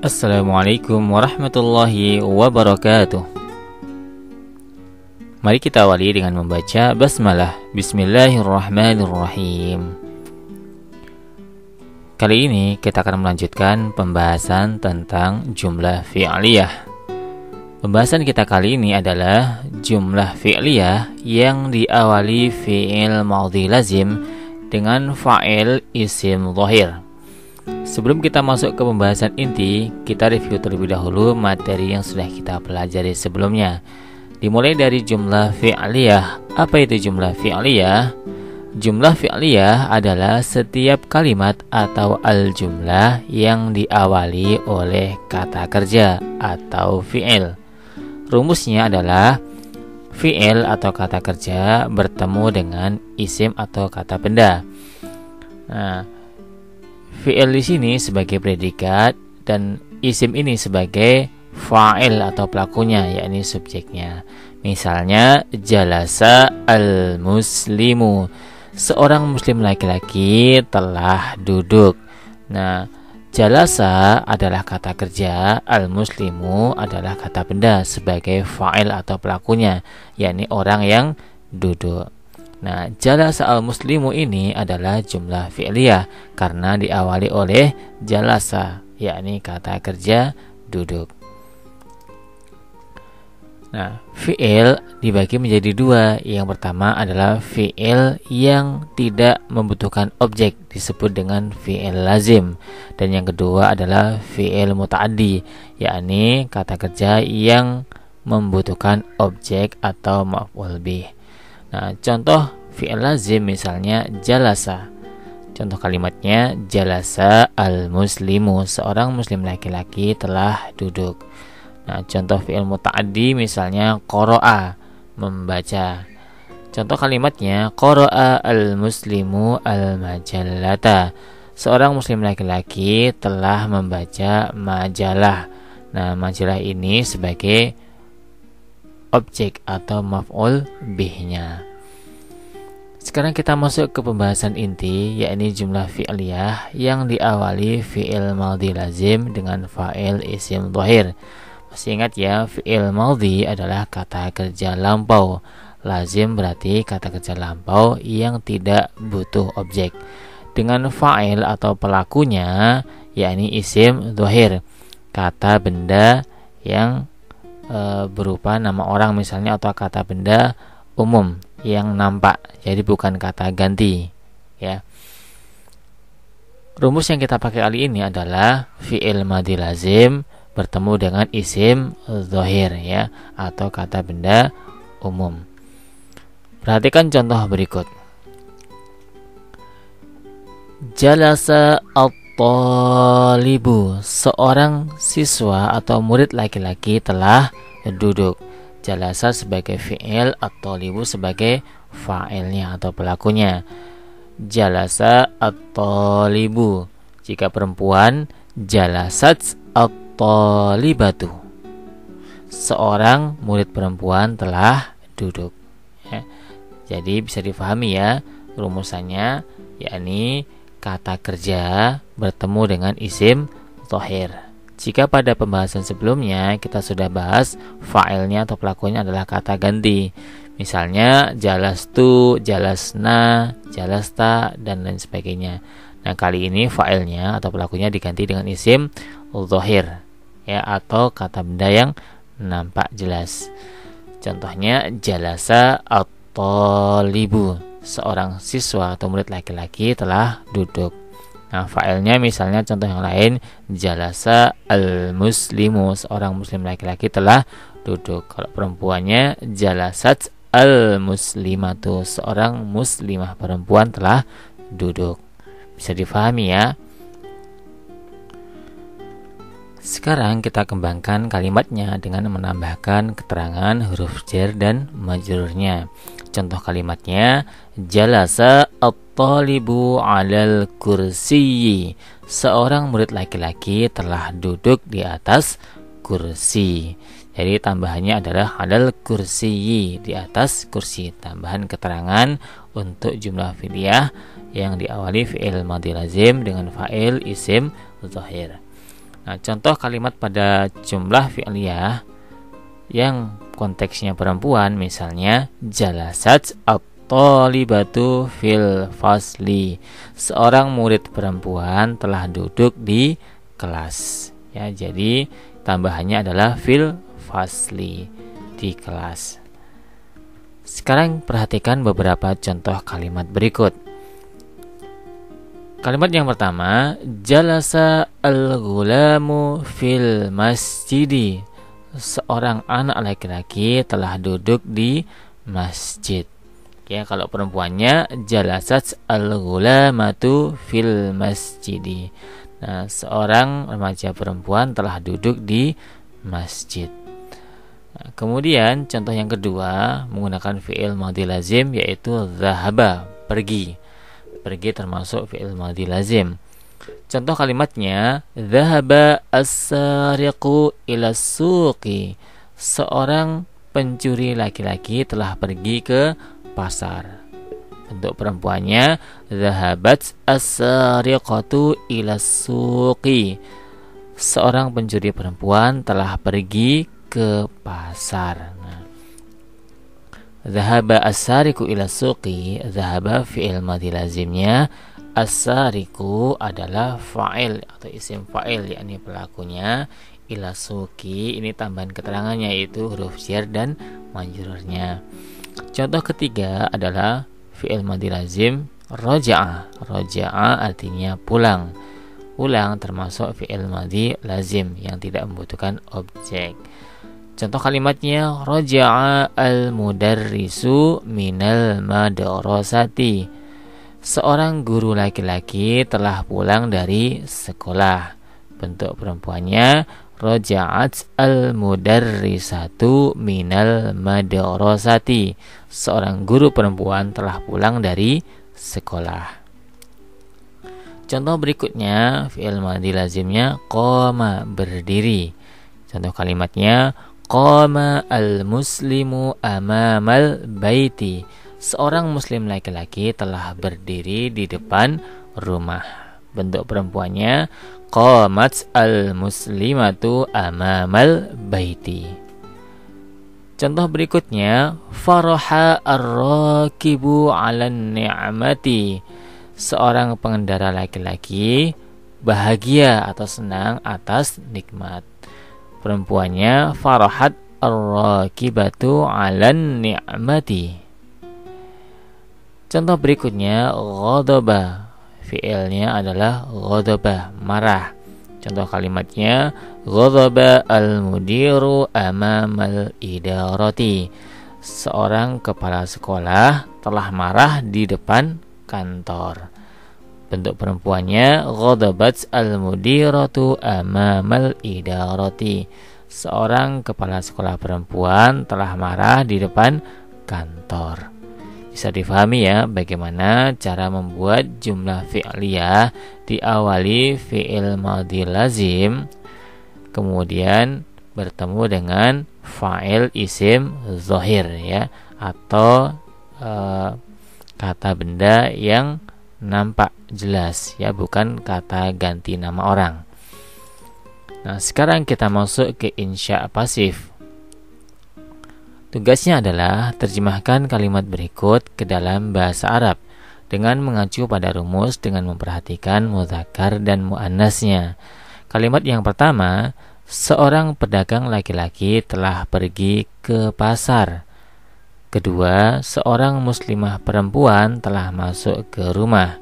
Assalamualaikum warahmatullahi wabarakatuh. Mari kita awali dengan membaca basmalah. Bismillahirrahmanirrahim. Kali ini kita akan melanjutkan pembahasan tentang jumlah fi'liyah. Pembahasan kita kali ini adalah jumlah fi'liyah yang diawali fi'il madhi lazim dengan fa'il isim dhahir. Sebelum kita masuk ke pembahasan inti, kita review terlebih dahulu materi yang sudah kita pelajari sebelumnya. Dimulai dari jumlah fi'liyah. Apa itu jumlah fi'liyah? Jumlah fi'liyah adalah setiap kalimat atau al-jumlah yang diawali oleh kata kerja atau fi'il. Rumusnya adalah fi'il atau kata kerja bertemu dengan isim atau kata benda. Fi'il di sini sebagai predikat dan isim ini sebagai fa'il atau pelakunya, yakni subjeknya. Misalnya jalasa al-muslimu, seorang muslim laki-laki telah duduk. Nah, jalasa adalah kata kerja, al-muslimu adalah kata benda sebagai fa'il atau pelakunya, yakni orang yang duduk. Nah, jalasa al-muslimu ini adalah jumlah fi'liyah karena diawali oleh jalasa, yakni kata kerja duduk. Nah, fi'il dibagi menjadi dua. Yang pertama adalah fi'il yang tidak membutuhkan objek, disebut dengan fi'il lazim. Dan yang kedua adalah fi'il muta'addi, yakni kata kerja yang membutuhkan objek atau maf'ul bih. Nah, contoh fi'il lazim misalnya jalasa. Contoh kalimatnya jalasa al-muslimu, seorang muslim laki-laki telah duduk. Nah, contoh fi'il muta'addi misalnya qara'a, membaca. Contoh kalimatnya qara'a al-muslimu al-majallata, seorang muslim laki-laki telah membaca majalah. Nah, majalah ini sebagai objek atau maf'ul bihnya. Sekarang kita masuk ke pembahasan inti, yakni jumlah fi'liyah yang diawali fi'il madhi lazim dengan fa'il isim dhahir. Masih ingat ya, fi'il madhi adalah kata kerja lampau. Lazim berarti kata kerja lampau yang tidak butuh objek. Dengan fa'il atau pelakunya, yakni isim dhahir, kata benda yang berupa nama orang misalnya, atau kata benda umum yang nampak, jadi bukan kata ganti ya. Rumus yang kita pakai kali ini adalah fi'il madhi lazim bertemu dengan isim dhahir ya, atau kata benda umum. Perhatikan contoh berikut. Jalasa at-talibu, seorang siswa atau murid laki-laki telah duduk. Jalasa sebagai fi'il, at-talibu sebagai fa'ilnya atau pelakunya. Jalasa at-talibu. Jika perempuan, jalasat at-talibatu, seorang murid perempuan telah duduk ya. Jadi bisa difahami ya rumusannya, yakni kata kerja bertemu dengan isim dhahir. Jika pada pembahasan sebelumnya kita sudah bahas fa'ilnya atau pelakunya adalah kata ganti, misalnya jalastu, jalasna, jalasta, dan lain sebagainya. Nah, kali ini fa'ilnya atau pelakunya diganti dengan isim dhahir ya, atau kata benda yang nampak jelas. Contohnya jalasa at-talibu, seorang siswa atau murid laki-laki telah duduk. Nah, fa'ilnya misalnya contoh yang lain, jalasa al-muslimu, seorang muslim laki-laki telah duduk. Kalau perempuannya jalasat al-muslimatu, seorang muslimah perempuan telah duduk. Bisa difahami ya. Sekarang kita kembangkan kalimatnya dengan menambahkan keterangan huruf jar dan majrurnya. Contoh kalimatnya, jalasa at-talibu 'alal kursiyyi, seorang murid laki-laki telah duduk di atas kursi. Jadi tambahannya adalah 'alal kursiyyi, di atas kursi. Tambahan keterangan untuk jumlah fi'liyah yang diawali fi'il madhi lazim dengan fa'il isim dhahir. Nah, contoh kalimat pada jumlah fi'liyah yang konteksnya perempuan, misalnya jalasat at-talibatu fil fasli. Seorang murid perempuan telah duduk di kelas. Ya, jadi tambahannya adalah fil fasli, di kelas. Sekarang perhatikan beberapa contoh kalimat berikut. Kalimat yang pertama, jalasa al-ghulamu fil masjidi. Seorang anak laki-laki telah duduk di masjid. Ya, kalau perempuannya jalasat al-ghulamatu fil masjidi. Nah, seorang remaja perempuan telah duduk di masjid. Nah, kemudian contoh yang kedua menggunakan fi'il madhi lazim, yaitu dhahaba, pergi. Pergi termasuk fi'il madhi lazim. Contoh kalimatnya, dhahaba as-sariqu ila suqi. Seorang pencuri laki-laki telah pergi ke pasar. Untuk perempuannya, dhahabat as-sariqatu ila suqi. Seorang pencuri perempuan telah pergi ke pasar. Dhahaba as-sariqu ila suqi, dhahaba fi'il madhi lazimnya, as-sariqu adalah fa'il atau isim fa'il, yakni pelakunya, ila suqi ini tambahan keterangannya, yaitu huruf jar dan majrurnya. Contoh ketiga adalah fi'il madhi lazim roja'a. Roja'a artinya pulang. Pulang termasuk fi'il madhi lazim yang tidak membutuhkan objek. Contoh kalimatnya, roja'a al-mudarrisu minal madrasati. Seorang guru laki-laki telah pulang dari sekolah. Bentuk perempuannya, roja'at al-mudarrisatu minal madrasati. Seorang guru perempuan telah pulang dari sekolah. Contoh berikutnya, fi'il madhi lazimnya qama, berdiri. Contoh kalimatnya, qama al-muslimu amamal baiti. Seorang muslim laki-laki telah berdiri di depan rumah. Bentuk perempuannya, qamat al-muslimatu amamal baiti. Contoh berikutnya, faraha ar-rakibu 'alan ni'mati. Seorang pengendara laki-laki bahagia atau senang atas nikmat. Perempuannya, farahat ar-rakibatu 'alan ni'mati. Contoh berikutnya, ghadaba. Fi'ilnya adalah ghadaba, marah. Contoh kalimatnya, ghadaba al-mudiru amamal idarati. Seorang kepala sekolah telah marah di depan kantor. Bentuk perempuannya, ghadabat al-mudiratu amamal idarati. Seorang kepala sekolah perempuan telah marah di depan kantor. Bisa difahami ya bagaimana cara membuat jumlah fi'liyah diawali fi'il madhi lazim, kemudian bertemu dengan fa'il isim zahir ya, atau kata benda yang nampak jelas ya, bukan kata ganti nama orang. Nah, sekarang kita masuk ke insya pasif. Tugasnya adalah terjemahkan kalimat berikut ke dalam bahasa Arab dengan mengacu pada rumus dengan memperhatikan mudzakkar dan muannasnya. Kalimat yang pertama, seorang pedagang laki-laki telah pergi ke pasar. Kedua, seorang muslimah perempuan telah masuk ke rumah.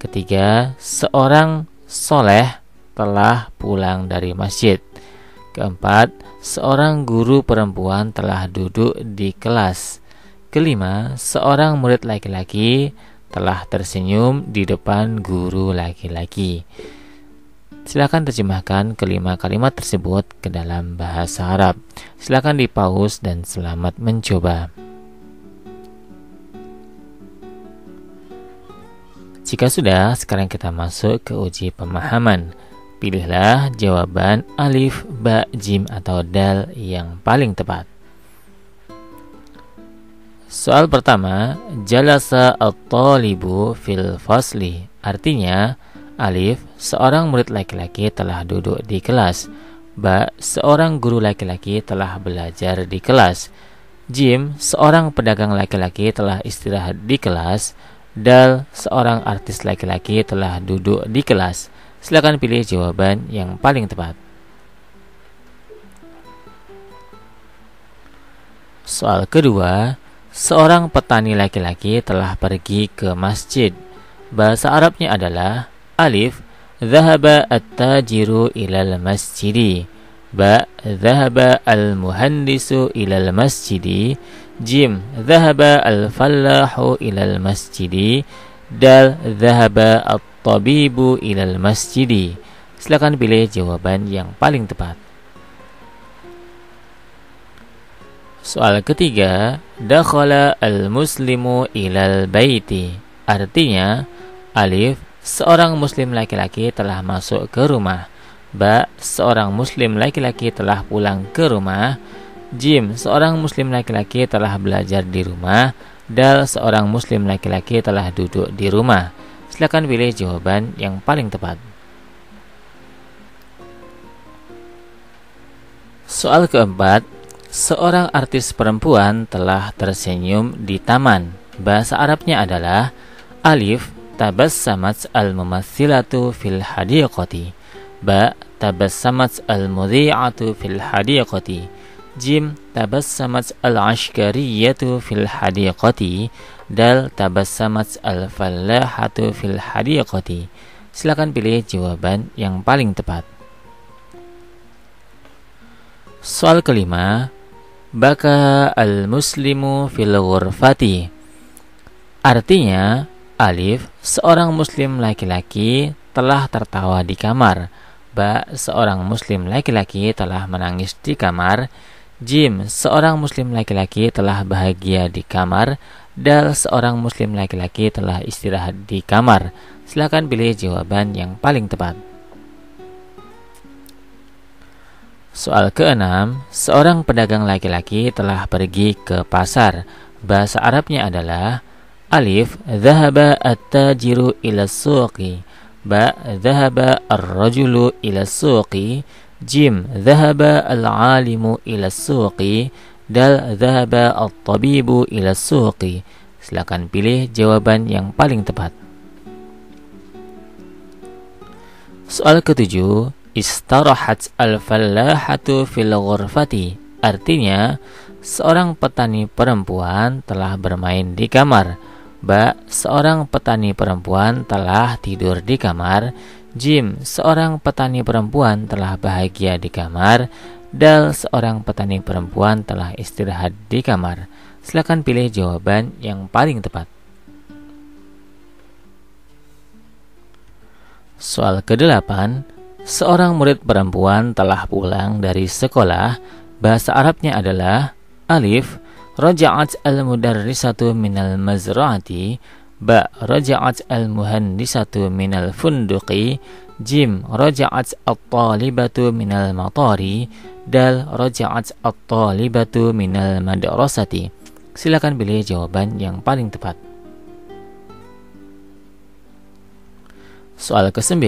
Ketiga, seorang soleh telah pulang dari masjid. Keempat, seorang guru perempuan telah duduk di kelas. Kelima, seorang murid laki-laki telah tersenyum di depan guru laki-laki. Silakan terjemahkan kelima kalimat tersebut ke dalam bahasa Arab. Silakan di-pause dan selamat mencoba. Jika sudah, sekarang kita masuk ke uji pemahaman. Pilihlah jawaban alif, ba, jim, atau dal yang paling tepat. Soal pertama, jalasa at-talibu fil fasli. Artinya, Alif, seorang murid laki-laki telah duduk di kelas. Ba, seorang guru laki-laki telah belajar di kelas. Jim, seorang pedagang laki-laki telah istirahat di kelas. Dal, seorang artis laki-laki telah duduk di kelas. Silakan pilih jawaban yang paling tepat. Soal kedua, seorang petani laki-laki telah pergi ke masjid. Bahasa Arabnya adalah Alif, dhahaba at-tajiru ilal masjidi. Ba, dhahaba al-muhandisu ilal masjidi. Jim, dhahaba al-fallahu ilal masjidi. Dal, dhahaba at-tabibu ilal masjidi. Silakan pilih jawaban yang paling tepat. Soal ketiga, dakhala al-muslimu ilal baiti. Artinya, Alif, seorang muslim laki-laki telah masuk ke rumah. Ba, seorang muslim laki-laki telah pulang ke rumah. Jim, seorang muslim laki-laki telah belajar di rumah. Dal, seorang muslim laki-laki telah duduk di rumah. Silakan pilih jawaban yang paling tepat. Soal keempat, seorang artis perempuan telah tersenyum di taman. Bahasa Arabnya adalah Alif, tabassamat al-mumathilatu fil hadiqati. Ba, tabassamat al-mudhi'atu fil hadiqati. Jim, tabassamat al-ashkariyatu fil hadiqati. Dal, tabassamat al-fallahatu fil hadiqati. Silakan pilih jawaban yang paling tepat. Soal kelima, baka al-muslimu fil ghurfati. Artinya, Alif, seorang muslim laki-laki telah tertawa di kamar. Ba, seorang muslim laki-laki telah menangis di kamar. Jim, seorang muslim laki-laki telah bahagia di kamar. Dal, seorang muslim laki-laki telah istirahat di kamar. Silakan pilih jawaban yang paling tepat. Soal keenam, seorang pedagang laki-laki telah pergi ke pasar. Bahasa Arabnya adalah Alif, dhahaba at-tajiru ila suqi. Ba, dhahaba ar-rajulu ila suqi. Jim, dhahaba al-alimu ila suqi. Dal, dhahaba at-tabibu ila suqi. Silakan pilih jawaban yang paling tepat. Soal ketujuh, istarahat al-fallahatu fil ghurfati. Artinya, seorang petani perempuan telah bermain di kamar. Ba, seorang petani perempuan telah tidur di kamar. Jim, seorang petani perempuan telah bahagia di kamar. Dal, seorang petani perempuan telah istirahat di kamar. Silakan pilih jawaban yang paling tepat. Soal ke-8, seorang murid perempuan telah pulang dari sekolah. Bahasa Arabnya adalah Alif, raja'at al-mudarrisatu minal mazra'ati. Ba, raja'at al-muhandisatu minal funduqi. Jim, raja'at at-talibatu minal matari. Dal, raja'at at-talibatu minal madrasati. Silakan pilih jawaban yang paling tepat. Soal ke-9,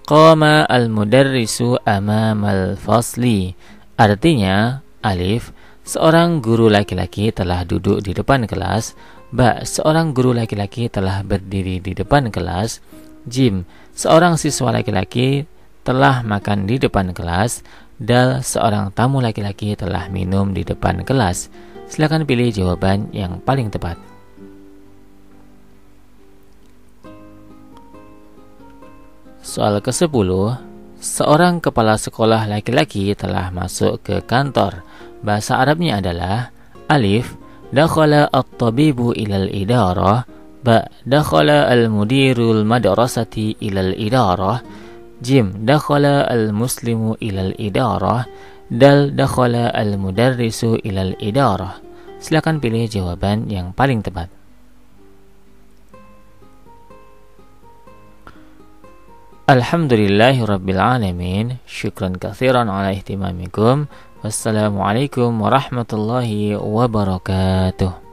qama al-mudarrisu amamal fasli. Artinya, Alif, seorang guru laki-laki telah duduk di depan kelas. Ba, seorang guru laki-laki telah berdiri di depan kelas. Jim, seorang siswa laki-laki telah makan di depan kelas. Dal, seorang tamu laki-laki telah minum di depan kelas. Silakan pilih jawaban yang paling tepat. Soal ke-10, seorang kepala sekolah laki-laki telah masuk ke kantor. Bahasa Arabnya adalah Alif, dakhala at-tabibu ilal idarah. Ba, dakhala al-mudirul madrasati ilal idarah. Jim, dakhala al-muslimu ilal idarah. Dal, dakhala al-mudarrisu ilal idarah. Silakan pilih jawaban yang paling tepat. Alhamdulillahirrabbilalamin. Syukran katsiran ala ihtimamikum. Wassalamualaikum warahmatullahi wabarakatuh.